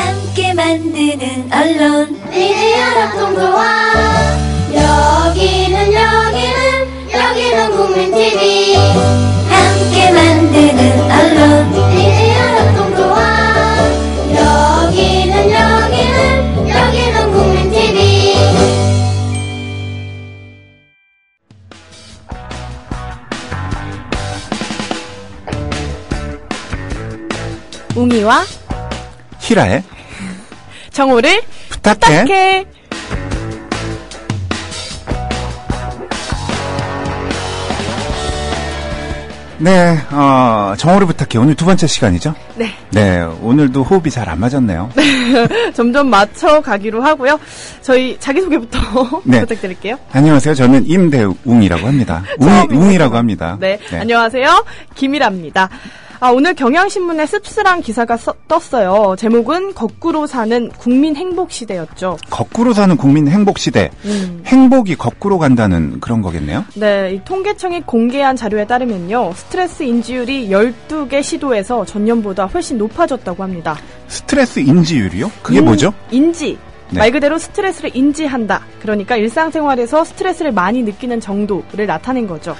함께 만드는 언론 미디어 협동조합. 여기는 국민TV. 함께 만드는 언론 미디어 협동조합. 여기는 국민TV. 웅이와 히라의 정호를 부탁해. 네, 정호를 부탁해. 오늘 두 번째 시간이죠? 네. 네, 오늘도 호흡이 잘 안 맞았네요. 점점 맞춰가기로 하고요. 저희 자기소개부터 네. 부탁드릴게요. 안녕하세요. 저는 임대웅이라고 합니다. 웅이라고 합니다. 네. 안녕하세요. 김일아입니다. 오늘 경향신문에 씁쓸한 기사가 떴어요. 제목은 거꾸로 사는 국민 행복 시대였죠. 거꾸로 사는 국민 행복 시대. 행복이 거꾸로 간다는 그런 거겠네요? 네, 이 통계청이 공개한 자료에 따르면요. 스트레스 인지율이 12개 시도에서 전년보다 훨씬 높아졌다고 합니다. 스트레스 인지율이요? 그게 뭐죠? 인지. 네. 말 그대로 스트레스를 인지한다. 그러니까 일상생활에서 스트레스를 많이 느끼는 정도를 나타낸 거죠.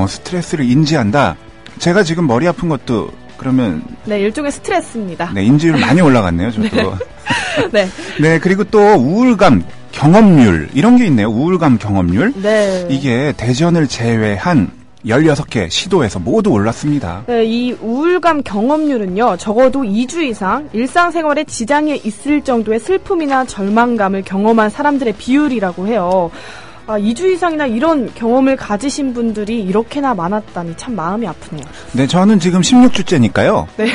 스트레스를 인지한다. 제가 지금 머리 아픈 것도 그러면 네, 일종의 스트레스입니다. 네, 인지율 많이 올라갔네요, 저도. 네. 네, 그리고 또 우울감 경험률 이런 게 있네요. 우울감 경험률. 네. 이게 대전을 제외한 16개 시도에서 모두 올랐습니다. 네, 이 우울감 경험률은요, 적어도 2주 이상 일상생활에 지장이 있을 정도의 슬픔이나 절망감을 경험한 사람들의 비율이라고 해요. 2주 이상이나 이런 경험을 가지신 분들이 이렇게나 많았다니 참 마음이 아프네요. 네, 저는 지금 16주째니까요. 네. 네.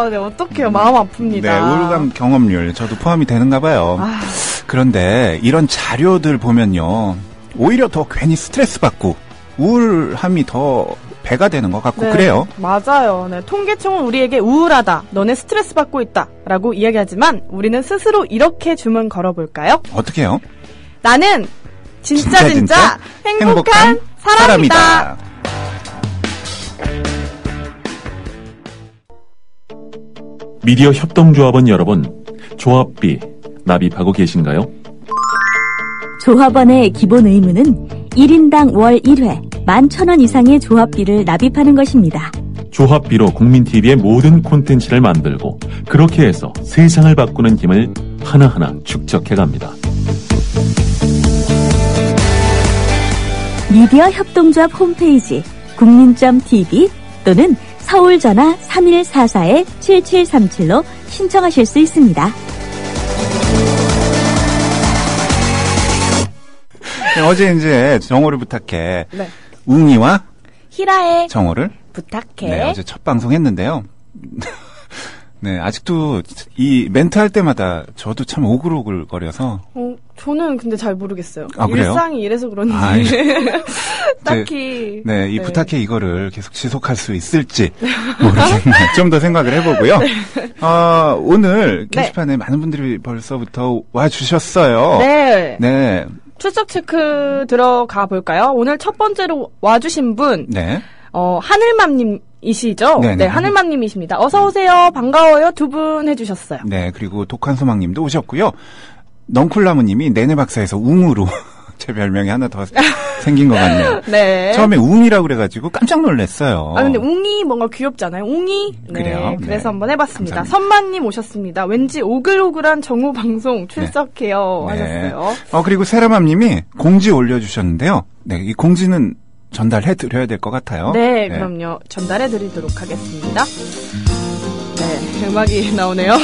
네, 어떡해요. 마음 아픕니다. 네, 우울감 경험률 저도 포함이 되는가 봐요. 그런데 이런 자료들 보면요. 오히려 더 괜히 스트레스 받고 우울함이 더 배가 되는 것 같고 네, 그래요. 맞아요. 네, 통계청은 우리에게 우울하다, 너네 스트레스 받고 있다 라고 이야기하지만 우리는 스스로 이렇게 주문 걸어볼까요? 어떻게 해요? 나는 진짜 행복한 사람이다. 미디어 협동조합원 여러분, 조합비 납입하고 계신가요? 조합원의 기본 의무는 1인당 월 1회 11,000원 이상의 조합비를 납입하는 것입니다. 조합비로 국민TV의 모든 콘텐츠를 만들고 그렇게 해서 세상을 바꾸는 힘을 하나하나 축적해갑니다. 미디어 협동조합 홈페이지 국민.tv 또는 서울 전화 3144-7737로 신청하실 수 있습니다. 네, 어제 이제 정호를 부탁해. 네. 웅이와 히라의 정호를 부탁해. 네, 어제 첫 방송 했는데요. 네, 아직도 이 멘트 할 때마다 저도 참 오글오글거려서. 저는 근데 잘 모르겠어요. 그래요? 일상이 이래서 그런지. 딱히. 네, 이 부탁해 이거를 계속 지속할 수 있을지 모르겠네요. 좀 더 생각을 해보고요. 네. 오늘 게시판에 많은 분들이 벌써부터 와주셨어요. 네. 네. 출석 체크 들어가 볼까요? 오늘 첫 번째로 와주신 분. 네. 하늘맘님이시죠? 네네. 네, 하늘맘님이십니다. 어서오세요. 반가워요. 두 분 해주셨어요. 네, 그리고 독한소망님도 오셨고요. 넝쿨나무님이 내내 박사에서 웅으로 제 별명이 하나 더 생긴 것 같네요. 네. 처음에 웅이라고 그래가지고 깜짝 놀랐어요. 근데 웅이 뭔가 귀엽잖아요. 웅이. 네. 그래요? 그래서 네. 한번 해봤습니다. 감사합니다. 선마님 오셨습니다. 왠지 오글오글한 정오 방송 출석해요. 네. 하셨어요. 그리고 세라맘님이 공지 올려주셨는데요. 네, 이 공지는 전달해드려야 될 것 같아요. 네, 그럼요. 전달해드리도록 하겠습니다. 네, 음악이 나오네요.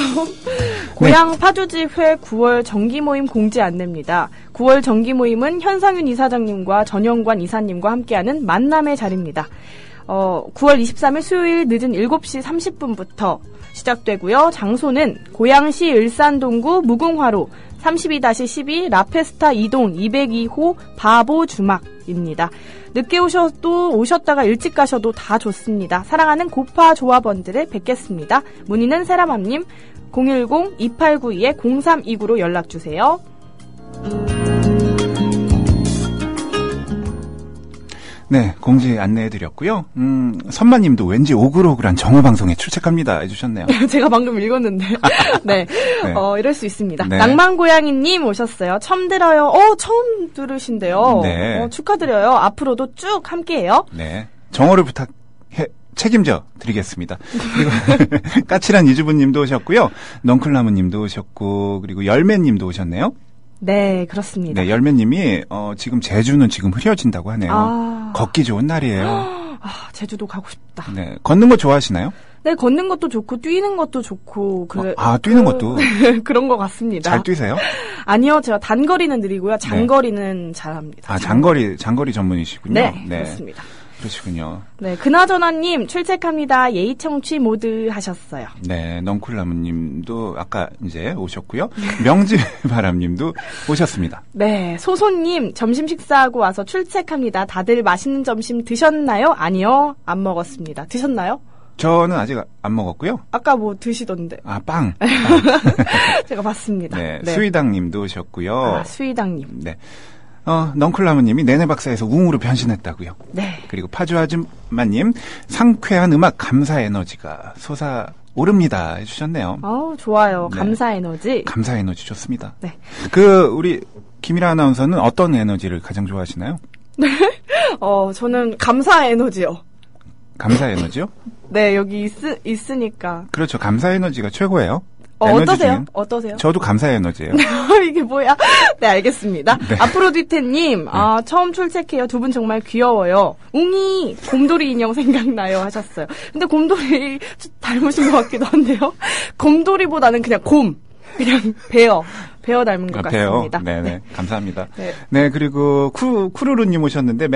고향 파주집회 9월 정기모임 공지 안내입니다. 9월 정기모임은 현상윤 이사장님과 전영관 이사님과 함께하는 만남의 자리입니다. 9월 23일 수요일 늦은 7시 30분부터 시작되고요. 장소는 고양시 을산동구 무궁화로 32-12 라페스타 2동 202호 바보 주막입니다. 늦게 오셨다가 일찍 가셔도 다 좋습니다. 사랑하는 고파 조합원들을 뵙겠습니다. 문의는 세라맘님 010-2892-0329로 연락주세요. 네, 공지 안내해드렸고요. 선마님도 왠지 오글오글한 정오방송에 출첵합니다 해주셨네요. 제가 방금 읽었는데. 네. 네. 이럴 수 있습니다. 네. 낭만고양이님 오셨어요. 처음 들어요. 처음 들으신대요. 네. 축하드려요. 앞으로도 쭉 함께해요. 네. 정오를 책임져 드리겠습니다. 그리고 까칠한 이주부님도 오셨고요. 넝클나무님도 오셨고, 그리고 열매님도 오셨네요. 네, 그렇습니다. 네, 열매님이 지금 제주는 지금 흐려진다고 하네요. 걷기 좋은 날이에요. 제주도 가고 싶다. 네, 걷는 거 좋아하시나요? 네, 걷는 것도 좋고 뛰는 것도 좋고 뛰는 것도 그런 것 같습니다. 잘 뛰세요? 아니요, 제가 단거리는 느리고요. 장거리는 잘합니다. 장거리 전문이시군요. 네, 그렇습니다. 그러시군요. 네, 그나저나님 출첵합니다. 예의 청취 모드 하셨어요. 네, 넝쿨나무님도 아까 이제 오셨고요. 명지바람님도 오셨습니다. 네, 소소님 점심 식사하고 와서 출첵합니다. 다들 맛있는 점심 드셨나요? 아니요, 안 먹었습니다. 드셨나요? 저는 아직 안 먹었고요. 아까 뭐 드시던데. 빵. 제가 봤습니다. 네, 수의당님도 오셨고요. 수의당님. 네. 넝클라무님이 내내 박사에서 웅으로 변신했다고요. 네. 그리고 파주 아줌마님 상쾌한 음악 감사 에너지가 솟아오릅니다 해주셨네요. 좋아요. 네. 감사 에너지. 감사 에너지 좋습니다. 네. 우리 김일아 아나운서는 어떤 에너지를 가장 좋아하시나요? 네. 저는 감사 에너지요. 감사 에너지요? 네, 여기 있으니까. 그렇죠. 감사 에너지가 최고예요. 어떠세요? 어떠세요? 저도 감사 에너지예요. 이게 뭐야? 네, 알겠습니다. 네. 아프로디테님, 처음 출첵해요. 두 분 정말 귀여워요. 웅이 곰돌이 인형 생각나요 하셨어요. 근데 곰돌이 닮으신 것 같기도 한데요. 곰돌이보다는 그냥 그냥 베어 닮은 것 같습니다. 네네. 감사합니다. 네. 네, 그리고 쿠루루님 오셨는데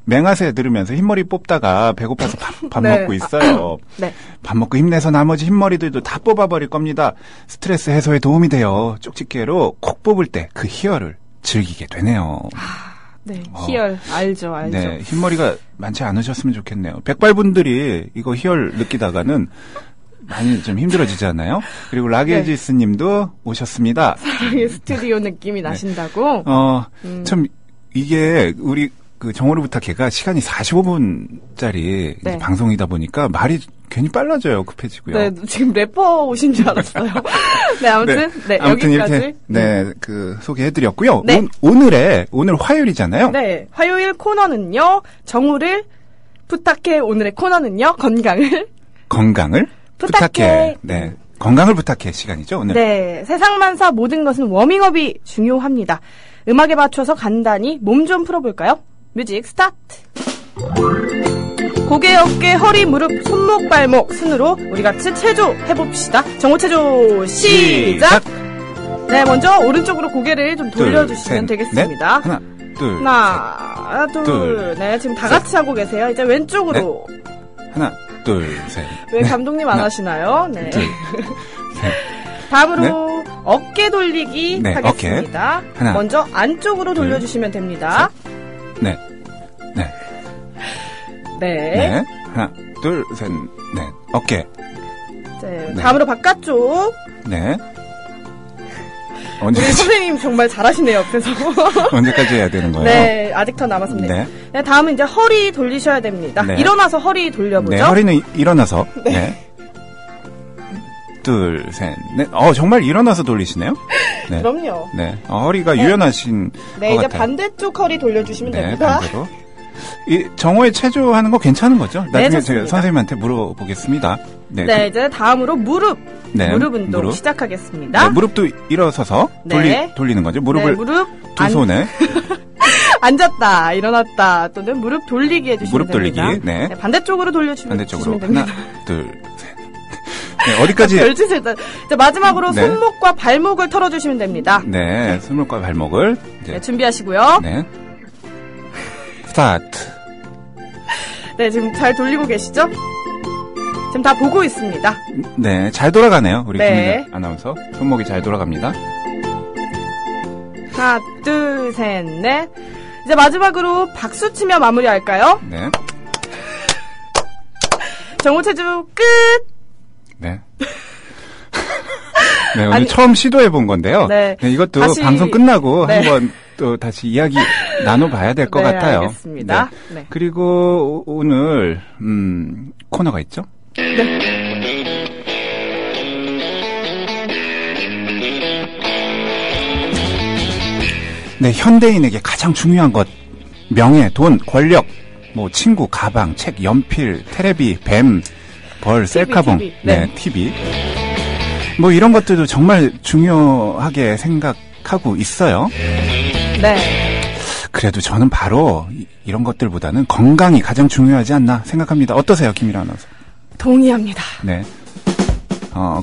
맹아새 들으면서 흰머리 뽑다가 배고파서 밥 네. 먹고 있어요. 네. 밥 먹고 힘내서 나머지 흰머리들도 다 뽑아버릴 겁니다. 스트레스 해소에 도움이 돼요. 쪽집게로 콕 뽑을 때 그 희열을 즐기게 되네요. 네, 희열 알죠. 네, 흰머리가 많지 않으셨으면 좋겠네요. 백발분들이 이거 희열 느끼다가는 많이 좀 힘들어지잖아요. 그리고 라게지스 님도 오셨습니다. 사랑의 스튜디오 느낌이 나신다고? 참, 이게, 우리, 정오를 부탁해가 시간이 45분짜리 네. 방송이다 보니까 말이 괜히 빨라져요. 급해지고요. 네, 지금 래퍼 오신 줄 알았어요. 네, 아무튼, 네, 아무튼 여기까지. 이렇게, 네, 소개해드렸고요. 네. 오늘 화요일이잖아요. 네, 화요일 코너는요, 정우를 부탁해. 오늘의 코너는요, 건강을 부탁해. 네. 건강을 부탁해 시간이죠, 오늘. 네. 세상만사 모든 것은 워밍업이 중요합니다. 음악에 맞춰서 간단히 몸 좀 풀어볼까요? 뮤직 스타트! 고개, 어깨, 허리, 무릎, 손목, 발목 순으로 우리 같이 체조 해봅시다. 정호 체조 시작! 네, 먼저 오른쪽으로 고개를 좀 돌려주시면 되겠습니다. 넷. 하나, 둘. 네, 지금 다 같이 하고 계세요. 이제 왼쪽으로. 하나, 둘, 셋. 왜 감독님 안 하시나요? 네. 둘, 셋. 다음으로 어깨 돌리기 네, 하겠습니다. 어깨. 하나, 먼저 안쪽으로 돌려주시면 됩니다. 네. 네. 네. 네. 하나, 둘, 셋, 넷. 어깨. 네. 다음으로 바깥쪽. 네. 우리 선생님 정말 잘하시네요, 옆에서. 언제까지 해야 되는 거예요? 네, 아직 더 남았습니다. 네. 네, 다음은 이제 허리 돌리셔야 됩니다. 네. 일어나서 허리 돌려보죠. 네, 허리는 일어나서. 네. 네. 둘, 셋, 넷. 정말 일어나서 돌리시네요? 네. 그럼요. 네. 허리가 유연하신 네, 것 이제 같아요. 반대쪽 허리 돌려주시면 네, 됩니다. 반대로. 이 정오에 체조하는 거 괜찮은 거죠? 나중에 좋습니다. 제가 선생님한테 물어보겠습니다. 네. 네, 이제 다음으로 무릎. 네, 무릎 운동 무릎. 시작하겠습니다. 네, 무릎도 일어서서 네. 돌리는 거죠. 무릎을 네, 무릎 두 손에 앉았다, 일어났다 또는 무릎 돌리기 해주시면 무릎 돌리기. 됩니다. 네. 반대쪽으로 돌려주시면 반대쪽으로 됩니다. 하나, 둘, 셋. 네, 어디까지? 별짓을 자, 마지막으로 네. 손목과 발목을 털어주시면 됩니다. 네, 손목과 발목을 이제 네, 준비하시고요. 네. 스타트. 네, 지금 잘 돌리고 계시죠? 지금 다 보고 있습니다. 네, 잘 돌아가네요. 우리 네. 김민아 아나운서. 손목이 잘 돌아갑니다. 하나, 둘, 셋, 넷. 이제 마지막으로 박수 치며 마무리할까요? 네. 정오체조 끝! 네. 네, 오늘 아니, 처음 시도해 본 건데요. 네. 네, 이것도 다시- 방송 끝나고 네. 한번 또 다시 이야기 나눠봐야 될 것 네, 같아요. 알겠습니다. 네. 네. 그리고 오늘 코너가 있죠? 네, 현대인에게 가장 중요한 것 명예, 돈, 권력, 뭐 친구, 가방, 책, 연필, 테레비, 뱀, 벌, 셀카봉, TV. 네, TV. 뭐 이런 것들도 정말 중요하게 생각하고 있어요. 네. 그래도 저는 바로 이런 것들보다는 건강이 가장 중요하지 않나 생각합니다. 어떠세요, 김일아 아나운서? 동의합니다. 네.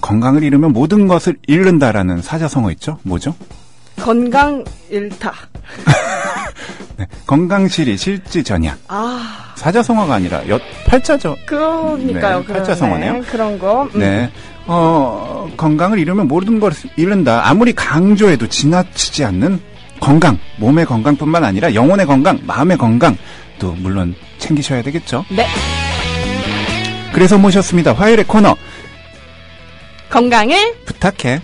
건강을 잃으면 모든 것을 잃는다라는 사자성어 있죠? 뭐죠? 건강 잃다. 네. 건강실이 실지전야. 아, 사자성어가 아니라 팔자죠. 그러니까요. 네, 팔자성어네요. 네, 그런 거. 네. 건강을 잃으면 모든 것을 잃는다. 아무리 강조해도 지나치지 않는 건강, 몸의 건강뿐만 아니라 영혼의 건강, 마음의 건강 또 물론 챙기셔야 되겠죠. 네. 그래서 모셨습니다. 화요일의 코너 건강을 부탁해.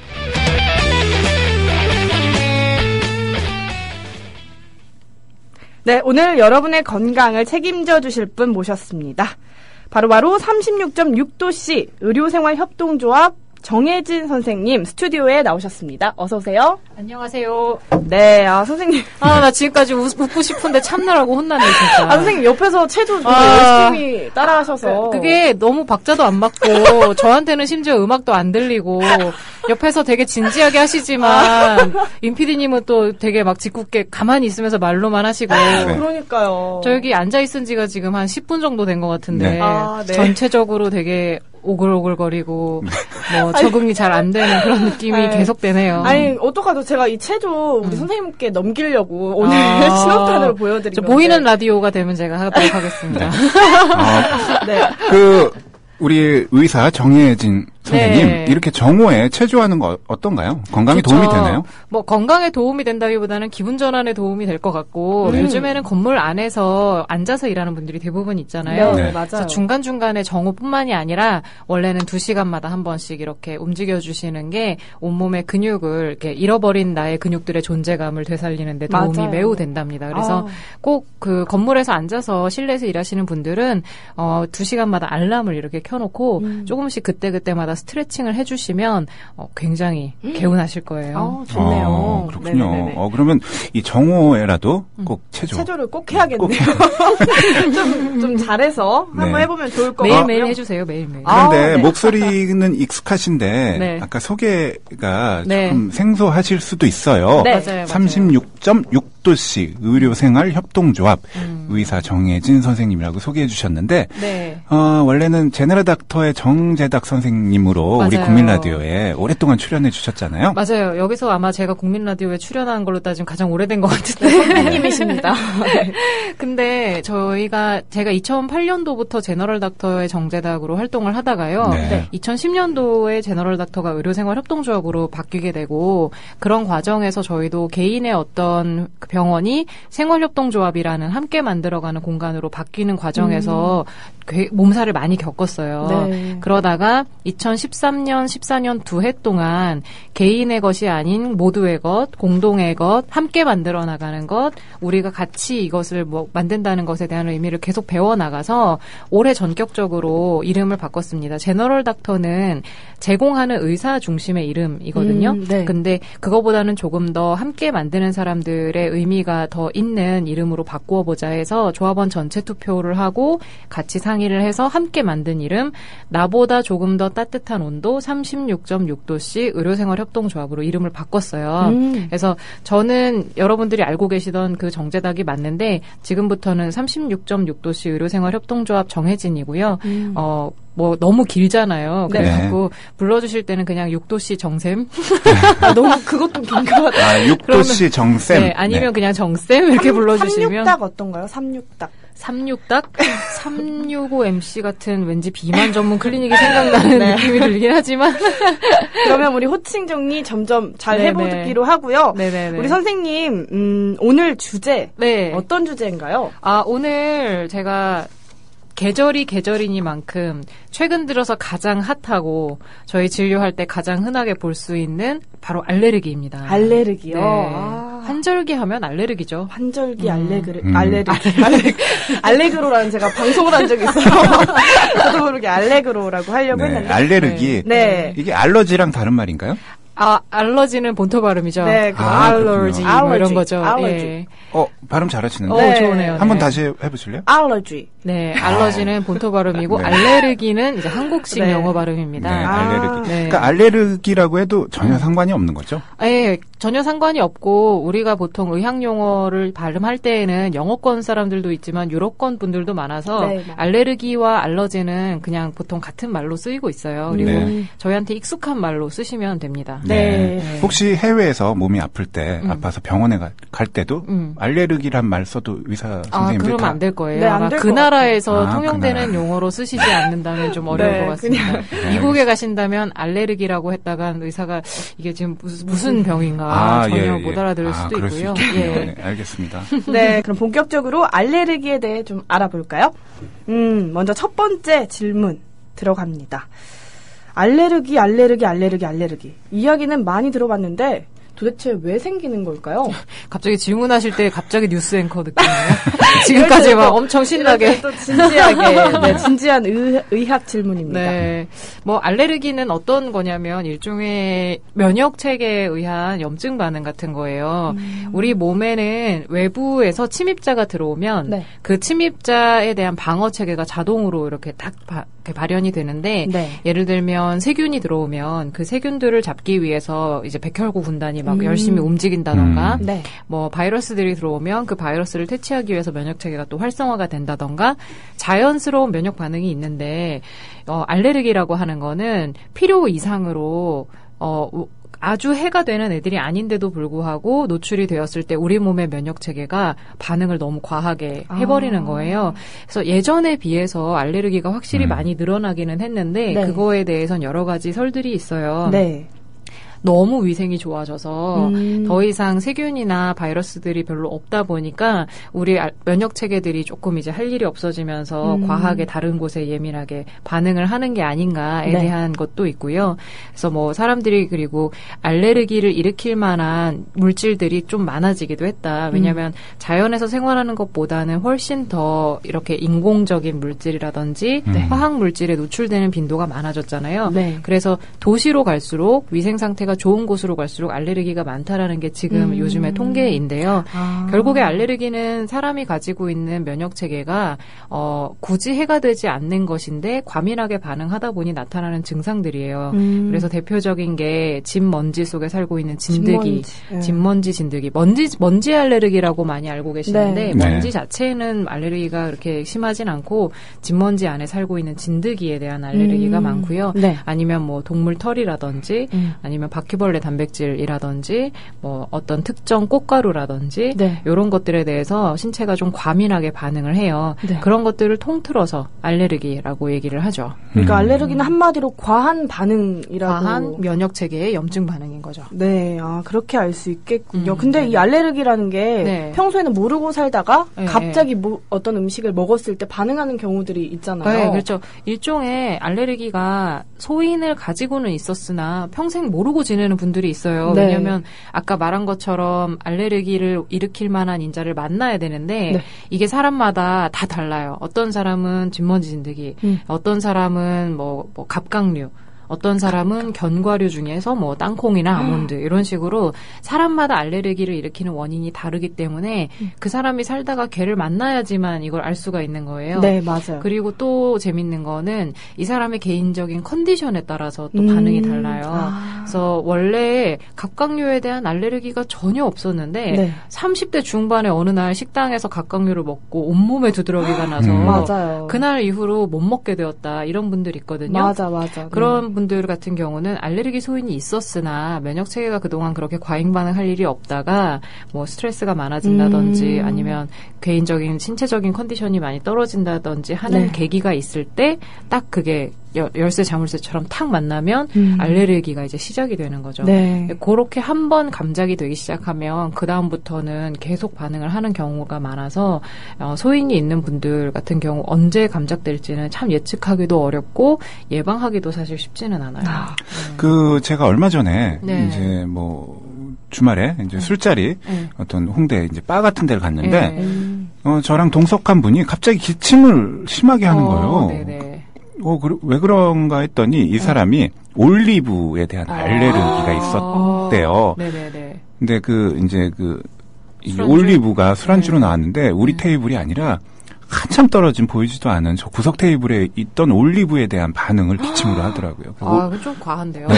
네, 오늘 여러분의 건강을 책임져 주실 분 모셨습니다. 바로 36.6도씨 의료생활협동조합 정혜진 선생님 스튜디오에 나오셨습니다. 어서 오세요. 안녕하세요. 네, 선생님. 나 지금까지 웃고 싶은데 참느라고 혼났네, 진짜. 선생님 옆에서 체조 열심히 따라하셔서. 그게 너무 박자도 안 맞고, 저한테는 심지어 음악도 안 들리고, 옆에서 되게 진지하게 하시지만, 임PD님은 또 되게 막 짓궂게 가만히 있으면서 말로만 하시고. 그러니까요. 저 여기 앉아있은 지가 지금 한 10분 정도 된 것 같은데, 네. 네. 전체적으로 되게 오글오글거리고, 뭐, 적응이 잘 안 되는 그런 느낌이 계속되네요. 아니, 어떡하죠. 제가 이 체조 우리 선생님께 넘기려고 오늘 신호탄으로 보여드린 건데. 보이는 라디오가 되면 제가 하도록 하겠습니다. 네. 우리 의사 정혜진 선생님 네. 이렇게 정오에 체조하는 거 어떤가요? 건강에 좋죠. 도움이 되나요? 뭐 건강에 도움이 된다기보다는 기분 전환에 도움이 될 것 같고 요즘에는 건물 안에서 앉아서 일하는 분들이 대부분 있잖아요. 네, 네. 맞아요. 그래서 중간중간에 정오뿐만이 아니라 원래는 2시간마다 한 번씩 이렇게 움직여주시는 게 온몸의 근육을 이렇게 잃어버린 나의 근육들의 존재감을 되살리는 데 도움이 맞아요. 매우 된답니다. 그래서 꼭 그 건물에서 앉아서 실내에서 일하시는 분들은 2시간마다 알람을 이렇게 켜놓고 조금씩 그때그때마다 스트레칭을 해주시면 굉장히 개운하실 거예요. 좋네요. 그렇군요. 네네네. 그러면 이 정오에라도 꼭 체조를 꼭 해야겠네요. 좀 잘해서 한번 해보면 좋을 것 같아요. 매일매일 해주세요. 매일매일. 그런데 네. 목소리는 익숙하신데 네. 아까 소개가 네. 조금 생소하실 수도 있어요. 네. 맞아요. 36.6도씨 의료생활협동조합 의사 정혜진 선생님이라고 소개해 주셨는데 네. 원래는 제너럴 닥터의 정재닥 선생님으로 우리 맞아요. 국민라디오에 오랫동안 출연해 주셨잖아요. 맞아요. 여기서 아마 제가 국민라디오에 출연한 걸로 따지면 가장 오래된 것 같은데. 선생님이십니다. 근데 제가 2008년도부터 제너럴 닥터의 정재닥으로 활동을 하다가요. 네. 2010년도에 제너럴 닥터가 의료생활협동조합으로 바뀌게 되고 그런 과정에서 저희도 개인의 어떤 그 병원이 생활협동조합이라는 함께 만들어가는 공간으로 바뀌는 과정에서 몸살을 많이 겪었어요. 네. 그러다가 2013년, 14년 2해 동안 개인의 것이 아닌 모두의 것, 공동의 것, 함께 만들어 나가는 것, 우리가 같이 이것을 만든다는 것에 대한 의미를 계속 배워나가서 올해 전격적으로 이름을 바꿨습니다. 제너럴 닥터는 제공하는 의사 중심의 이름이거든요. 네. 근데 그거보다는 조금 더 함께 만드는 사람들의 의미가 더 있는 이름으로 바꾸어보자 해서 조합원 전체 투표를 하고 같이 상의를 해서 함께 만든 이름, 나보다 조금 더 따뜻한 온도 36.6도씨 의료생활협동조합으로 이름을 바꿨어요. 그래서 저는 여러분들이 알고 계시던 그 정재닥이 맞는데 지금부터는 36.6도씨 의료생활협동조합 정혜진이고요. 너무 길잖아요. 그래갖고 불러주실 때는 그냥 6도씨 정샘. 너무 그것도 긴 것 같아요. 6도씨 정쌤. 네, 아니면 그냥 정쌤 이렇게 불러주시면. 36닭 어떤가요? 36닭. 36닭? 365 MC 같은 왠지 비만 전문 클리닉이 생각나는 느낌이 들긴 하지만. 그러면 우리 호칭 정리 점점 잘 네네. 해보기로 하고요. 네네네. 우리 선생님, 오늘 주제. 네. 어떤 주제인가요? 오늘 제가 계절이 계절이니만큼 최근 들어서 가장 핫하고 저희 진료할 때 가장 흔하게 볼 수 있는 바로 알레르기입니다. 알레르기요? 네. 아. 환절기 하면 알레르기죠. 환절기 알레그로라는 제가 방송을 한 적이 있어요. 저도 모르게 알레그로라고 하려고 했는데. 알레르기. 네. 이게 알러지랑 다른 말인가요? 알러지는 본토 발음이죠. 네, 알러지 뭐 이런 거죠. 알러지. 예. 발음 잘하시는데. 네. 좋으네요. 한번 네. 다시 해보실래요? 알러지. 네, 알러지는 본토 발음이고 네. 알레르기는 이제 한국식 네. 영어 발음입니다. 네, 알레르기. 네. 그러니까 알레르기라고 해도 전혀 상관이 없는 거죠? 예, 전혀 상관이 없고 우리가 보통 의학 용어를 발음할 때에는 영어권 사람들도 있지만 유럽권 분들도 많아서 네, 알레르기와 알러지는 그냥 보통 같은 말로 쓰이고 있어요. 그리고 네. 저희한테 익숙한 말로 쓰시면 됩니다. 네. 혹시 해외에서 몸이 아플 때, 아파서 병원에 갈 때도 음. 알레르기란 말 써도 의사 선생님들 그러면 다 안 될 거예요. 네, 안 아마 될 그 것 나라에서 같아요. 통용되는 그 나라. 용어로 쓰시지 않는다면 좀 어려울 네, 것 같습니다. 그냥. 미국에 가신다면 알레르기라고 했다가 의사가 이게 지금 무슨 병인가 전혀 못 알아들을 수도 그럴 있고요. 수 있겠네요. 예. 네, 알겠습니다. 네, 그럼 본격적으로 알레르기에 대해 좀 알아볼까요? 먼저 첫 번째 질문 들어갑니다. 알레르기. 이야기는 많이 들어봤는데 도대체 왜 생기는 걸까요? 갑자기 질문하실 때 갑자기 뉴스 앵커 느낌이에요. 지금까지 막 엄청 신나게. 또 진지하게, 네, 진지한 의학 질문입니다. 네. 뭐, 알레르기는 어떤 거냐면, 일종의 면역 체계에 의한 염증 반응 같은 거예요. 우리 몸에는 외부에서 침입자가 들어오면, 네. 그 침입자에 대한 방어 체계가 자동으로 이렇게 딱 이렇게 발현이 되는데, 네. 예를 들면 세균이 들어오면 그 세균들을 잡기 위해서 이제 백혈구 군단이 막 열심히 움직인다던가, 네. 뭐 바이러스들이 들어오면 그 바이러스를 퇴치하기 위해서 면역 체계가 또 활성화가 된다던가 자연스러운 면역 반응이 있는데 알레르기라고 하는 거는 필요 이상으로 아주 해가 되는 애들이 아닌데도 불구하고 노출이 되었을 때 우리 몸의 면역 체계가 반응을 너무 과하게 해버리는 거예요. 그래서 예전에 비해서 알레르기가 확실히 많이 늘어나기는 했는데 네. 그거에 대해서는 여러 가지 설들이 있어요. 네. 너무 위생이 좋아져서 더 이상 세균이나 바이러스들이 별로 없다 보니까 우리 면역 체계들이 조금 이제 할 일이 없어지면서 과하게 다른 곳에 예민하게 반응을 하는 게 아닌가에 네. 대한 것도 있고요. 그래서 뭐 사람들이 그리고 알레르기를 일으킬 만한 물질들이 좀 많아지기도 했다. 왜냐하면 자연에서 생활하는 것보다는 훨씬 더 이렇게 인공적인 물질이라든지 화학 물질에 노출되는 빈도가 많아졌잖아요. 네. 그래서 도시로 갈수록 위생 상태가 좋은 곳으로 갈수록 알레르기가 많다라는 게 지금 요즘의 통계인데요. 결국에 알레르기는 사람이 가지고 있는 면역 체계가 굳이 해가 되지 않는 것인데 과민하게 반응하다 보니 나타나는 증상들이에요. 그래서 대표적인 게 집 먼지 속에 살고 있는 진드기, 집먼지 진드기, 먼지 알레르기라고 많이 알고 계시는데 네. 먼지 자체는 알레르기가 그렇게 심하진 않고 집먼지 안에 살고 있는 진드기에 대한 알레르기가 많고요. 네. 아니면 뭐 동물 털이라든지 아니면 바퀴벌레 단백질이라든지 뭐 어떤 특정 꽃가루라든지 네. 이런 것들에 대해서 신체가 좀 과민하게 반응을 해요. 네. 그런 것들을 통틀어서 알레르기라고 얘기를 하죠. 그러니까 알레르기는 한마디로 과한 반응이라고. 과한 면역 체계의 염증 반응인 거죠. 네, 그렇게 알 수 있겠군요. 근데 이 알레르기라는 게 네. 평소에는 모르고 살다가 네, 갑자기 어떤 음식을 먹었을 때 반응하는 경우들이 있잖아요. 네, 그렇죠. 일종의 알레르기가 소인을 가지고는 있었으나 평생 모르고 지내는 분들이 있어요. 네. 왜냐하면 아까 말한 것처럼 알레르기를 일으킬 만한 인자를 만나야 되는데 네. 이게 사람마다 다 달라요. 어떤 사람은 진먼지 진드기, 어떤 사람은 뭐 갑각류, 어떤 사람은 견과류 중에서 뭐 땅콩이나 아몬드 이런 식으로 사람마다 알레르기를 일으키는 원인이 다르기 때문에 그 사람이 살다가 걔를 만나야지만 이걸 알 수가 있는 거예요. 네, 맞아요. 그리고 또 재밌는 거는 이 사람의 개인적인 컨디션에 따라서 또 반응이 달라요. 그래서 원래 갑각류에 대한 알레르기가 전혀 없었는데 네. 30대 중반에 어느 날 식당에서 갑각류를 먹고 온몸에 두드러기가 나서 맞아요. 그날 이후로 못 먹게 되었다. 이런 분들이 있거든요. 맞아. 그런 분들 같은 경우는 알레르기 소인이 있었으나 면역 체계가 그동안 그렇게 과잉 반응할 일이 없다가 뭐 스트레스가 많아진다든지 아니면 개인적인 신체적인 컨디션이 많이 떨어진다든지 하는 네. 계기가 있을 때 딱 그게 열쇠 자물쇠처럼 탁 만나면 알레르기가 이제 시작이 되는 거죠. 네. 그렇게 한 번 감작이 되기 시작하면 그 다음부터는 계속 반응을 하는 경우가 많아서 소인이 있는 분들 같은 경우 언제 감작될지는 참 예측하기도 어렵고 예방하기도 사실 쉽지는 않아요. 제가 얼마 전에 네. 이제 뭐 주말에 이제 술자리 어떤 홍대 이제 바 같은 데를 갔는데 저랑 동석한 분이 갑자기 기침을 심하게 하는 거예요. 네네. 왜 그런가 했더니 이 사람이 올리브에 대한 알레르기가 있었대요. 네네네. 근데 이게 올리브가 술안주로 나왔는데 우리 테이블이 아니라 한참 떨어진 보이지도 않은 저 구석 테이블에 있던 올리브에 대한 반응을 기침으로 하더라고요. 그거 좀 과한데요. 네,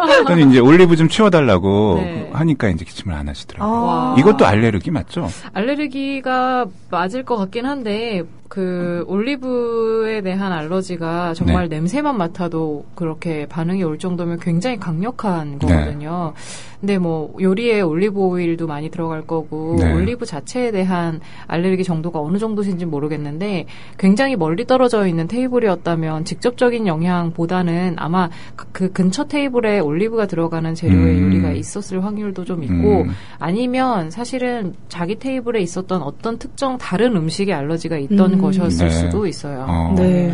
그랬더니 이제 올리브 좀 치워달라고 네. 하니까 이제 기침을 안 하시더라고요. 이것도 알레르기 맞죠? 알레르기가 맞을 것 같긴 한데 그 올리브에 대한 알러지가 정말 냄새만 맡아도 그렇게 반응이 올 정도면 굉장히 강력한 거거든요. 근데 뭐 요리에 올리브 오일도 많이 들어갈 거고 올리브 자체에 대한 알레르기 정도가 어느 정도인지 모르겠는데 굉장히 멀리 떨어져 있는 테이블이었다면 직접적인 영향보다는 아마 그 근처 테이블에 올리브가 들어가는 재료의 요리가 있었을 확률도 좀 있고 아니면 사실은 자기 테이블에 있었던 어떤 특정 다른 음식에 알러지가 있던 것이었을 수도 있어요. 네.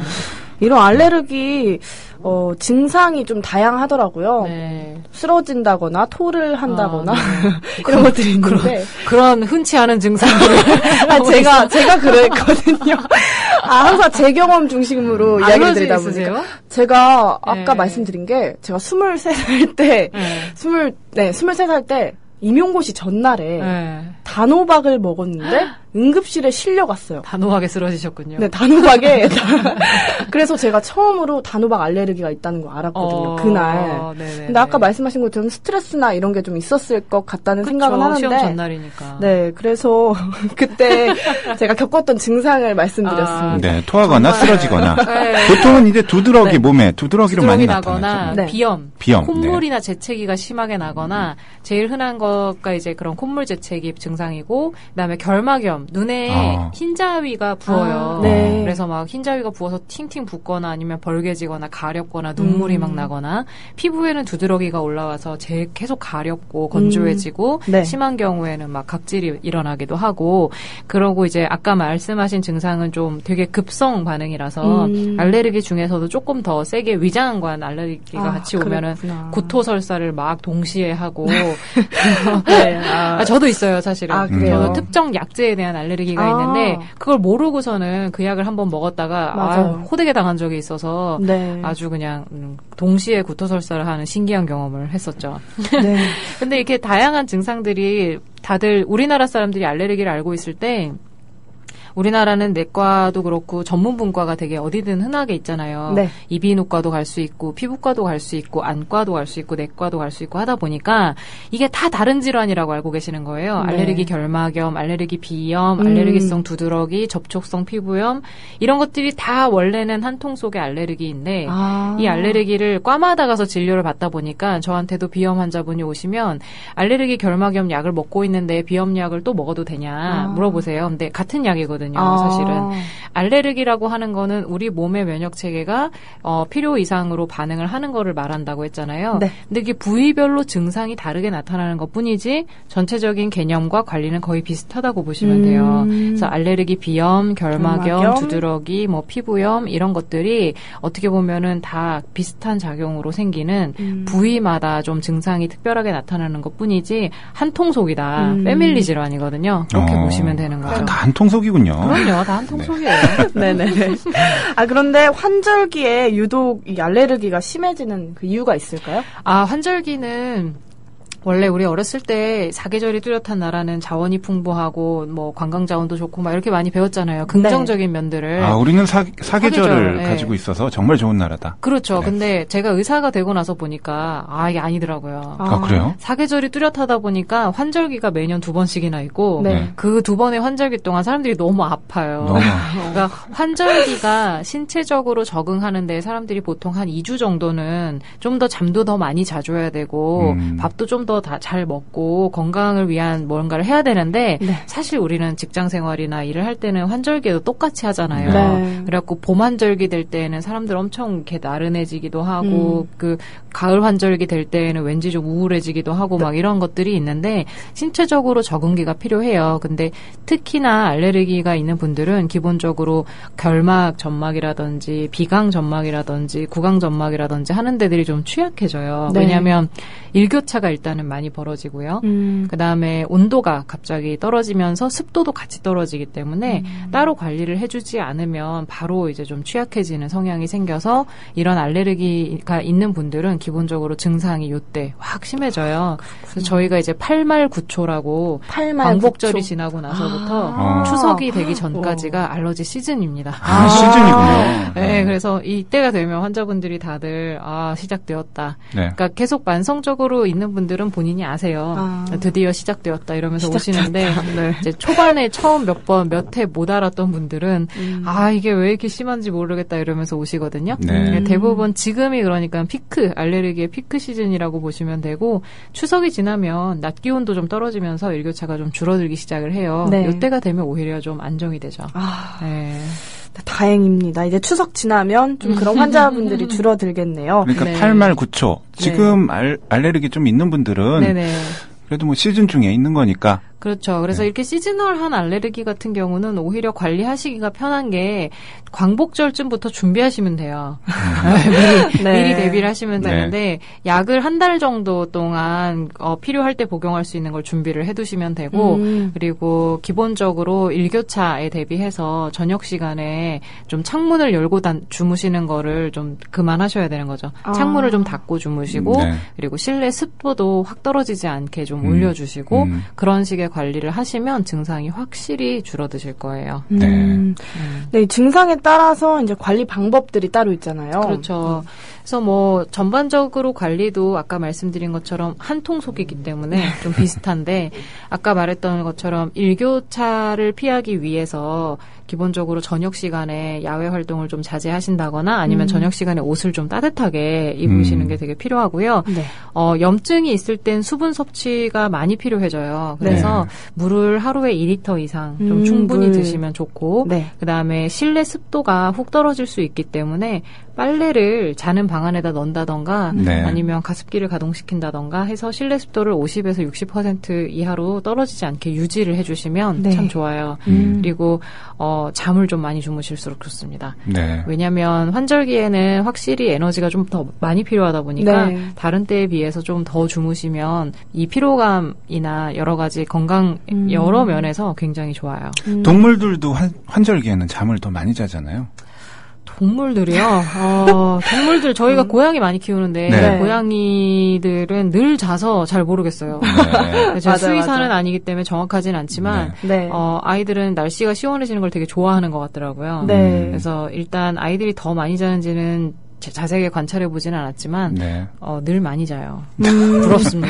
이런 알레르기 증상이 좀 다양하더라고요. 네. 쓰러진다거나 토를 한다거나 이런 것들이 있는데 그런 흔치 않은 증상들을 제가 그랬거든요. 항상 제 경험 중심으로 이야기를 드리다 보니까 제가 아까 말씀드린 게 제가 23살 때 23살 때 임용고시 전날에 단호박을 먹었는데 응급실에 실려갔어요. 단호박에 쓰러지셨군요. 네, 단호박에. 그래서 제가 처음으로 단호박 알레르기가 있다는 걸 알았거든요. 그날. 네네네. 근데 아까 말씀하신 것처럼 스트레스나 이런 게 좀 있었을 것 같다는 생각은 하는데. 시험 전날이니까. 네, 그래서 그때 제가 겪었던 증상을 말씀드렸습니다. 네, 토하거나 쓰러지거나. 보통은 이제 두드러기 몸에 두드러기로 많이 나타나죠. 비염, 콧물이나 재채기가 심하게 나거나 제일 흔한 거가 이제 그런 콧물 재채기 증상이고 그다음에 결막염. 눈에 흰자위가 부어요. 그래서 막 흰자위가 부어서 팅팅 붓거나 아니면 벌개지거나 가렵거나 눈물이 막 나거나 피부에는 두드러기가 올라와서 계속 가렵고 건조해지고 심한 경우에는 막 각질이 일어나기도 하고 그러고 이제 아까 말씀하신 증상은 좀 되게 급성 반응이라서 알레르기 중에서도 조금 더 세게 위장관 알레르기가 같이 오면은 구토설사를 막 동시에 하고 저도 있어요 사실은. 저도 특정 약제에 대한 알레르기가 있는데 그걸 모르고서는 그 약을 한번 먹었다가 호되게 당한 적이 있어서 아주 그냥 동시에 구토설사를 하는 신기한 경험을 했었죠. 근데 이렇게 다양한 증상들이 다들 우리나라 사람들이 알레르기를 알고 있을 때 우리나라는 내과도 그렇고 전문 분과가 되게 어디든 흔하게 있잖아요. 이비인후과도 갈 수 있고 피부과도 갈 수 있고 안과도 갈 수 있고 내과도 갈 수 있고 하다 보니까 이게 다 다른 질환이라고 알고 계시는 거예요. 알레르기 결막염, 알레르기 비염, 알레르기성 두드러기, 접촉성 피부염 이런 것들이 다 원래는 한 통 속의 알레르기인데 이 알레르기를 과마다 가서 진료를 받다 보니까 저한테도 비염 환자분이 오시면 알레르기 결막염 약을 먹고 있는데 비염 약을 또 먹어도 되냐 물어보세요. 근데 같은 약이거든요. 사실은 알레르기라고 하는 거는 우리 몸의 면역 체계가 필요 이상으로 반응을 하는 거를 말한다고 했잖아요. 근데 이게 부위별로 증상이 다르게 나타나는 것뿐이지 전체적인 개념과 관리는 거의 비슷하다고 보시면 돼요. 그래서 알레르기 비염, 결막염, 두드러기, 뭐 피부염 이런 것들이 어떻게 보면은 다 비슷한 작용으로 생기는 부위마다 좀 증상이 특별하게 나타나는 것뿐이지 한 통속이다. 패밀리 질환이거든요. 그렇게 보시면 되는 거죠. 다 한 통속이군요. 그럼요. 다 한 통속이에요. 네네네. 그런데 환절기에 유독 이 알레르기가 심해지는 그 이유가 있을까요? 환절기는 원래 우리 어렸을 때 사계절이 뚜렷한 나라는 자원이 풍부하고 뭐 관광 자원도 좋고 막 이렇게 많이 배웠잖아요. 긍정적인 면들을. 우리는 사계절을 가지고 있어서 정말 좋은 나라다. 그렇죠. 근데 제가 의사가 되고 나서 보니까 이게 아니더라고요. 그래요? 사계절이 뚜렷하다 보니까 환절기가 매년 2번씩이나 있고 그 2번의 환절기 동안 사람들이 너무 아파요. 그러니까 환절기가 신체적으로 적응하는데 사람들이 보통 한 2주 정도는 좀 더 잠도 더 많이 자줘야 되고 밥도 좀 더 더 다 잘 먹고 건강을 위한 뭔가를 해야 되는데 네. 사실 우리는 직장 생활이나 일을 할 때는 환절기에도 똑같이 하잖아요. 네. 그래갖고 봄 환절기 될 때는 사람들 엄청 이렇게 나른해지기도 하고 그 가을 환절기 될 때는 왠지 좀 우울해지기도 하고 막 이런 것들이 있는데 신체적으로 적응기가 필요해요. 근데 특히나 알레르기가 있는 분들은 기본적으로 결막 점막이라든지 비강 점막이라든지 구강 점막이라든지 하는 데들이 좀 취약해져요. 네. 왜냐하면 일교차가 일단은 많이 벌어지고요. 그다음에 온도가 갑자기 떨어지면서 습도도 같이 떨어지기 때문에 따로 관리를 해주지 않으면 바로 이제 좀 취약해지는 성향이 생겨서 이런 알레르기가 있는 분들은 기본적으로 증상이 요때 확 심해져요. 그래서 저희가 이제 8말 9초라고 광복절이 지나고 나서부터 추석이 되기 전까지가 알러지 시즌입니다. 시즌이군요. 네, 그래서 이때가 되면 환자분들이 다들 시작되었다. 네. 그러니까 계속 만성적으로 있는 분들은 본인이 아세요. 드디어 시작되었다 이러면서 오시는데 네. 이제 초반에 처음 몇 회 못 알았던 분들은 이게 왜 이렇게 심한지 모르겠다 이러면서 오시거든요. 네. 대부분 지금이 그러니까 알레르기의 피크 시즌이라고 보시면 되고 추석이 지나면 낮 기온도 좀 떨어지면서 일교차가 좀 줄어들기 시작을 해요. 네. 이때가 되면 오히려 좀 안정이 되죠. 네. 다행입니다. 이제 추석 지나면 좀 그런 환자분들이 줄어들겠네요. 그러니까 네. 8말 9초. 지금 알레르기 좀 있는 분들은 네네. 그래도 뭐 시즌 중에 있는 거니까. 그렇죠. 그래서 이렇게 시즈널한 알레르기 같은 경우는 오히려 관리하시기가 편한 게 광복절쯤부터 준비하시면 돼요. 미리 대비를 하시면 되는데 약을 한 달 정도 동안 필요할 때 복용할 수 있는 걸 준비를 해두시면 되고 그리고 기본적으로 일교차에 대비해서 저녁 시간에 좀 창문을 열고 주무시는 거를 좀 그만하셔야 되는 거죠. 창문을 좀 닫고 주무시고 그리고 실내 습도도 확 떨어지지 않게 좀 올려주시고 그런 식의 관리를 하시면 증상이 확실히 줄어드실 거예요. 네, 증상에 따라서 이제 관리 방법들이 따로 있잖아요. 그렇죠. 그래서 뭐 전반적으로 관리도 아까 말씀드린 것처럼 한 통속이기 때문에 좀 비슷한데 아까 말했던 것처럼 일교차를 피하기 위해서 기본적으로 저녁 시간에 야외 활동을 좀 자제하신다거나 아니면 저녁 시간에 옷을 좀 따뜻하게 입으시는 게 되게 필요하고요. 네. 염증이 있을 땐 수분 섭취가 많이 필요해져요. 그래서 물을 하루에 2리터 이상 좀 충분히 드시면 좋고 그다음에 실내 습도가 훅 떨어질 수 있기 때문에 빨래를 자는 방 안에다 넣는다던가 아니면 가습기를 가동시킨다던가 해서 실내 습도를 50에서 60% 이하로 떨어지지 않게 유지를 해주시면 참 좋아요. 그리고 잠을 좀 많이 주무실수록 좋습니다. 왜냐하면 환절기에는 확실히 에너지가 좀 더 많이 필요하다 보니까 다른 때에 비해서 좀 더 주무시면 이 피로감이나 여러 가지 건강 여러 면에서 굉장히 좋아요. 동물들도 환절기에는 잠을 더 많이 자잖아요. 동물들이요? 동물들 저희가 고양이 많이 키우는데 고양이들은 늘 자서 잘 모르겠어요. 제가 수의사는 아니기 때문에 정확하지는 않지만 아이들은 날씨가 시원해지는 걸 되게 좋아하는 것 같더라고요. 그래서 일단 아이들이 더 많이 자는지는 자세하게 관찰해 보지는 않았지만 늘 많이 자요. 부럽습니다.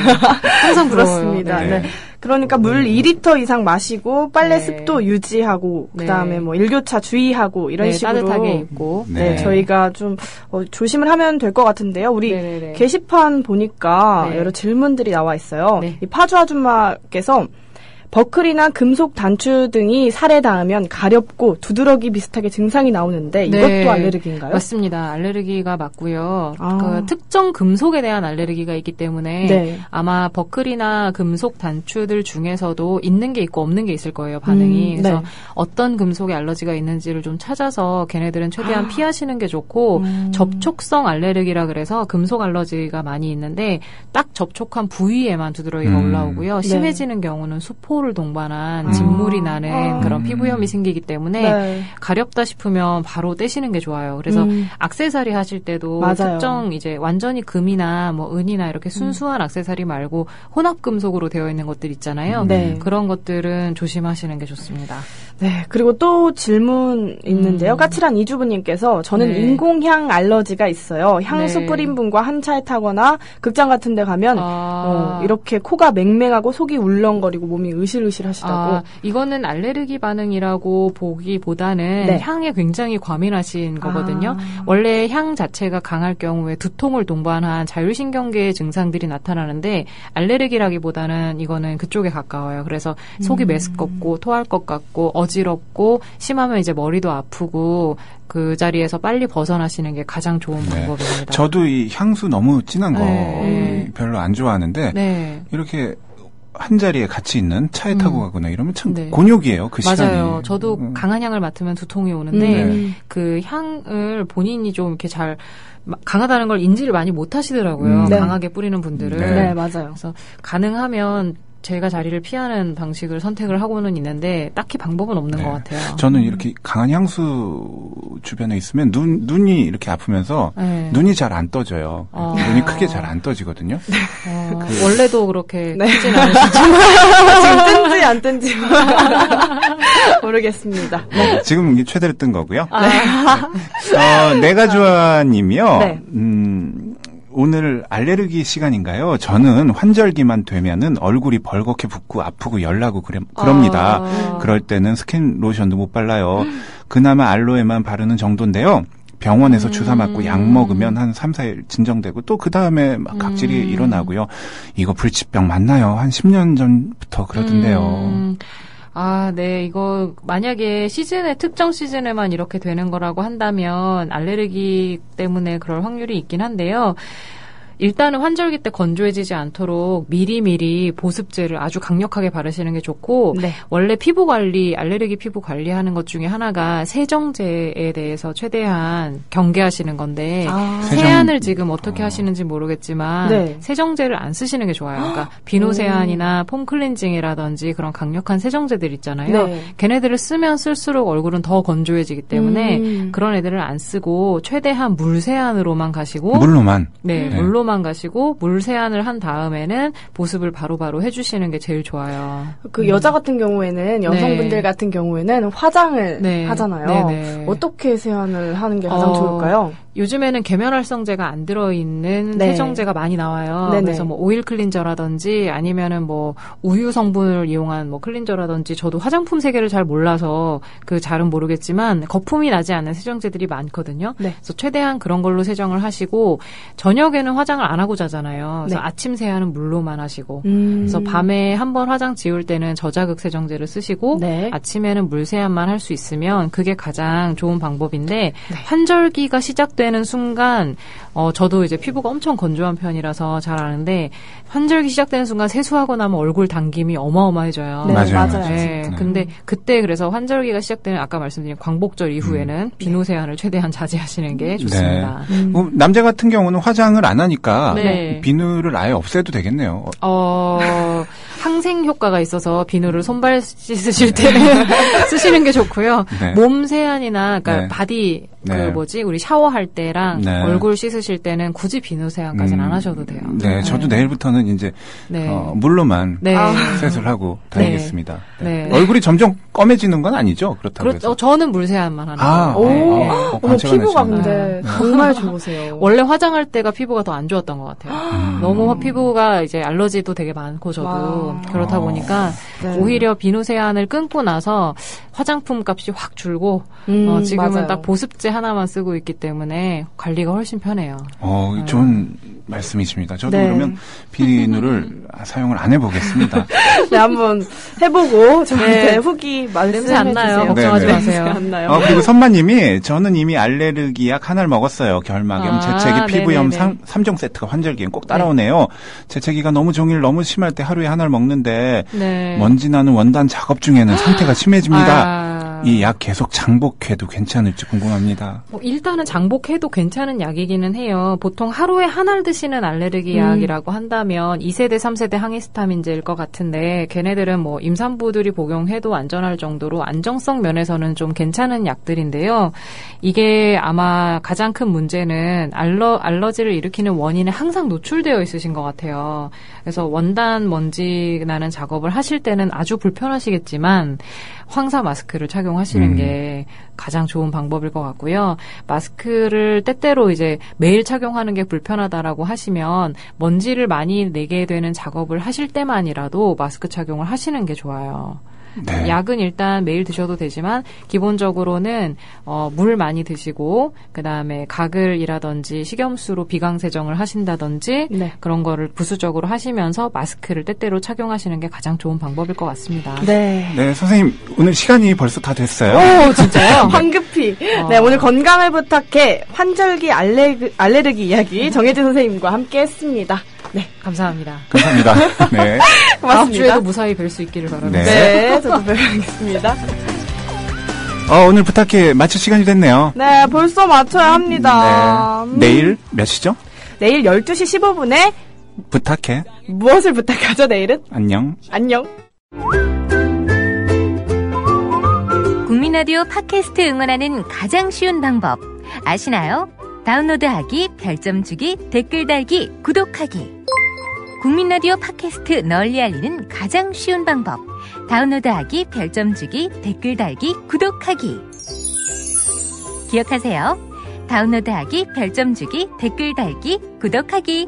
항상 부럽습니다. 네. 그러니까 물 2리터 이상 마시고 빨래 습도 유지하고 그다음에 뭐 일교차 주의하고 이런 식으로 따뜻하게 입고 저희가 좀 조심을 하면 될 것 같은데요. 우리 게시판 보니까 여러 질문들이 나와 있어요. 이 파주 아줌마께서 버클이나 금속 단추 등이 살에 닿으면 가렵고 두드러기 비슷하게 증상이 나오는데 이것도 알레르기인가요? 맞습니다. 알레르기가 맞고요. 그 특정 금속에 대한 알레르기가 있기 때문에 아마 버클이나 금속 단추들 중에서도 있는 게 있고 없는 게 있을 거예요. 반응이. 그래서 어떤 금속에 알러지가 있는지를 좀 찾아서 걔네들은 최대한 피하시는 게 좋고 접촉성 알레르기라 그래서 금속 알러지가 많이 있는데 딱 접촉한 부위에만 두드러기가 올라오고요. 심해지는 경우는 수포를 동반한 진물이 나는 그런 피부염이 생기기 때문에 가렵다 싶으면 바로 떼시는 게 좋아요. 그래서 액세서리 하실 때도 특정 이제 완전히 금이나 뭐 은이나 이렇게 순수한 액세서리 말고 혼합 금속으로 되어 있는 것들 있잖아요. 그런 것들은 조심하시는 게 좋습니다. 네, 그리고 또 질문 있는데요. 까칠한 이주부님께서 저는 인공향 알러지가 있어요. 향수 뿌린 분과 한 차에 타거나 극장 같은 데 가면 이렇게 코가 맹맹하고 속이 울렁거리고 몸이 으실으실 하시다고. 이거는 알레르기 반응이라고 보기보다는 네. 향에 굉장히 과민하신 거거든요. 원래 향 자체가 강할 경우에 두통을 동반한 자율신경계의 증상들이 나타나는데 알레르기라기보다는 이거는 그쪽에 가까워요. 그래서 속이 메스껍고 토할 것 같고 어지럽고 심하면 이제 머리도 아프고 그 자리에서 빨리 벗어나시는 게 가장 좋은 방법입니다. 저도 이 향수 너무 진한 거 별로 안 좋아하는데 네. 이렇게 한 자리에 같이 있는 차에 타고 가거나 이러면 참 네. 곤욕이에요. 그 시간이. 맞아요. 저도 강한 향을 맡으면 두통이 오는데 그 향을 본인이 좀 이렇게 잘 강하다는 걸 인지를 많이 못 하시더라고요. 네. 강하게 뿌리는 분들은. 네, 맞아요. 그래서 가능하면 제가 자리를 피하는 방식을 선택을 하고는 있는데 딱히 방법은 없는 것 같아요. 저는 이렇게 강한 향수 주변에 있으면 눈이 이렇게 아프면서 네. 눈이 잘 안 떠져요. 눈이 크게 잘 안 떠지거든요. 원래도 그렇게 네. 크진 않으시지만 지금 뜬지 안 뜬지 모르겠습니다. 네, 지금 이게 최대로 뜬 거고요. 내가 좋아님이요. 네. 오늘 알레르기 시간인가요? 저는 환절기만 되면은 얼굴이 벌겋게 붓고 아프고 열나고 그럽니다. 그럴 때는 스킨 로션도 못 발라요. 그나마 알로에만 바르는 정도인데요. 병원에서 주사 맞고 약 먹으면 한 3, 4일 진정되고 또 그 다음에 막 각질이 일어나고요. 이거 불치병 맞나요? 한 10년 전부터 그러던데요. 네, 이거 만약에 특정 시즌에만 이렇게 되는 거라고 한다면 알레르기 때문에 그럴 확률이 있긴 한데요. 일단은 환절기 때 건조해지지 않도록 미리미리 보습제를 아주 강력하게 바르시는 게 좋고 네. 원래 피부 관리, 알레르기 피부 관리하는 것 중에 하나가 세정제에 대해서 최대한 경계하시는 건데 세안을 지금 어떻게 하시는지 모르겠지만 네. 세정제를 안 쓰시는 게 좋아요. 그러니까 비누 세안이나 폼 클렌징이라든지 그런 강력한 세정제들 있잖아요. 네. 걔네들을 쓰면 쓸수록 얼굴은 더 건조해지기 때문에 그런 애들을 안 쓰고 최대한 물 세안으로만 가시고 물로만. 네, 물로만 가시고 물 세안을 한 다음에는 보습을 바로바로 해주시는 게 제일 좋아요. 그 여자 같은 경우에는 여성분들 같은 경우에는 화장을 하잖아요. 네네. 어떻게 세안을 하는 게 가장 좋을까요? 요즘에는 계면활성제가 안 들어있는 네. 세정제가 많이 나와요. 네네. 그래서 뭐 오일 클린저라든지 아니면은 뭐 우유 성분을 이용한 뭐 클린저라든지 저도 화장품 세계를 잘 몰라서 그 잘은 모르겠지만 거품이 나지 않는 세정제들이 많거든요. 네. 그래서 최대한 그런 걸로 세정을 하시고 저녁에는 화장을 안 하고 자잖아요. 그래서 네. 아침 세안은 물로만 하시고 그래서 밤에 한번 화장 지울 때는 저자극 세정제를 쓰시고 네. 아침에는 물 세안만 할 수 있으면 그게 가장 좋은 방법인데 환절기가 시작되는 순간 저도 이제 피부가 엄청 건조한 편이라서 잘 아는데 환절기 시작되는 순간 세수하고 나면 얼굴 당김이 어마어마해져요. 네, 맞아요. 네, 근데 그때 그래서 환절기가 시작되는 아까 말씀드린 광복절 이후에는 비누 세안을 최대한 자제하시는 게 좋습니다. 남자 같은 경우는 화장을 안 하니까 네. 비누를 아예 없애도 되겠네요. 항생 효과가 있어서 비누를 손발 씻으실 때는 쓰시는 게 좋고요. 네. 몸 세안이나 그러니까 네. 바디 네. 우리 샤워할 때랑 네. 얼굴 씻으실 때는 굳이 비누 세안까지는 안 하셔도 돼요. 네, 저도 내일부터는 이제 네. 물로만 네. 세수를 하고 다니겠습니다. 네. 얼굴이 점점 검해지는 건 아니죠? 그렇다고 해서. 저는 물 세안만 하는 거예요. 어머, 피부가 근데 정말 좋으세요. 원래 화장할 때가 피부가 더 안 좋았던 것 같아요. 너무 피부가 이제 알러지도 되게 많고 저도 그렇다 보니까 네. 오히려 비누 세안을 끊고 나서 화장품 값이 확 줄고 지금은 맞아요. 딱 보습제 하나만 쓰고 있기 때문에 관리가 훨씬 편해요. 좋은 말씀이십니다. 저도 네. 그러면 비누를 사용을 안 해보겠습니다. 네, 한번 해보고 저한테 후기 냄새 안 나요. 말씀해주세요. 걱정하지 네네. 마세요. 냄새 안 나요. 그리고 선마님이 저는 이미 알레르기 약 하나를 먹었어요. 결막염, 재채기, 피부염 네네네. 3종 세트가 환절기엔 꼭 따라오네요. 재채기가 너무 종일 너무 심할 때 하루에 하나를 먹는데 네. 먼지 나는 원단 작업 중에는 상태가 심해집니다. 이 약 계속 장복해도 괜찮을지 궁금합니다. 일단은 장복해도 괜찮은 약이기는 해요. 보통 하루에 하나를 드시는 알레르기 약이라고 한다면 2세대, 3세대 항히스타민제일 것 같은데 걔네들은 뭐 임산부들이 복용해도 안전할 정도로 안정성 면에서는 좀 괜찮은 약들인데요. 이게 아마 가장 큰 문제는 알러지를 일으키는 원인에 항상 노출되어 있으신 것 같아요. 그래서 원단 먼지 나는 작업을 하실 때는 아주 불편하시겠지만 황사 마스크를 착용하시면 착용하시는 게 가장 좋은 방법일 것 같고요. 마스크를 때때로 이제 매일 착용하는 게 불편하다라고 하시면 먼지를 많이 내게 되는 작업을 하실 때만이라도 마스크 착용을 하시는 게 좋아요. 네. 약은 일단 매일 드셔도 되지만 기본적으로는 물 많이 드시고 그다음에 가글이라든지 식염수로 비강 세정을 하신다든지 네. 그런 거를 부수적으로 하시면서 마스크를 때때로 착용하시는 게 가장 좋은 방법일 것 같습니다. 네. 네, 선생님 오늘 시간이 벌써 다 됐어요. 오, 진짜요? 황급히. 네, 오늘 건강을 부탁해 환절기 알레르기 이야기 정혜진 선생님과 함께 했습니다. 네, 감사합니다. 감사합니다. 네. 다음 고맙습니다. 주에도 무사히 뵐 수 있기를 바랍니다. 네, 저도 뵙겠습니다. 오늘 부탁해 마칠 시간이 됐네요. 네, 벌써 맞춰야 합니다. 네. 내일 몇 시죠? 내일 12시 15분에 부탁해. 무엇을 부탁하죠, 내일은? 안녕. 안녕. 국민라디오 팟캐스트 응원하는 가장 쉬운 방법 아시나요? 다운로드하기, 별점 주기, 댓글 달기, 구독하기. 국민라디오 팟캐스트 널리 알리는 가장 쉬운 방법. 다운로드하기, 별점 주기, 댓글 달기, 구독하기. 기억하세요. 다운로드하기, 별점 주기, 댓글 달기, 구독하기.